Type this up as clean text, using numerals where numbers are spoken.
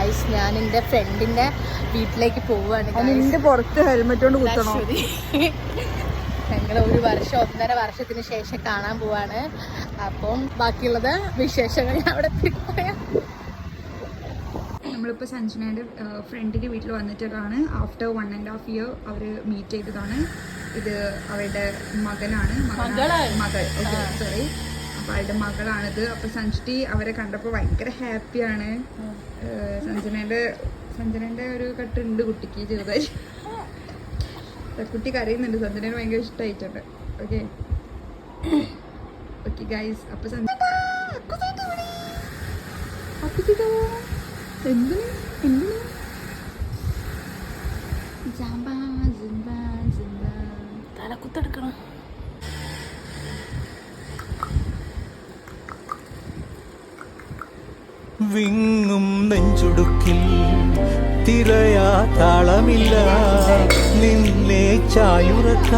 Guys, ഞാൻ എൻ്റെ ഫ്രണ്ടിൻ്റെ വീട്ടിലേക്ക് പോവുകയാണ്. അതിൻ്റെ പുറത്ത് ഹെൽമെറ്റ് കൊണ്ട് കുത്തണോ? ഞങ്ങൾ 1.5 വർഷത്തിന് ശേഷം കാണാൻ പോവാണ്. അപ്പം ബാക്കിയുള്ളത് വിശേഷങ്ങൾ ഞാൻ അവിടെ പറയാം. നമ്മളിപ്പോൾ സഞ്ജനയുടെ ഫ്രണ്ടിൻ്റെ വീട്ടിൽ വന്നിട്ടാണ്. ആഫ്റ്റർ 1.5 ഇയർ അവർ മീറ്റ് ചെയ്തതാണ്. ഇത് അവരുടെ മകനാണ്, മകൾ സോറി. അപ്പോൾ അവരുടെ മകളാണിത്. അപ്പോൾ സഞ്ജുട്ടി അവരെ കണ്ടപ്പോൾ ഭയങ്കര ഹാപ്പിയാണ്. സഞ്ജനേൻ്റെ ഒരു കട്ടുണ്ട് കുട്ടിക്ക് ചെറുതായി. കുട്ടി കരയുന്നുണ്ട്. സഞ്ജനേന് ഭയങ്കര ഇഷ്ടമായിട്ടുണ്ട്. Okay okay guys. അപ്പോൾ തലക്കുത്തെടുക്കണം. വിങ്ങും നെഞ്ചുടുക്കിൽ തിരയാ താളമില്ല നിന്നെ ചായുറക്ക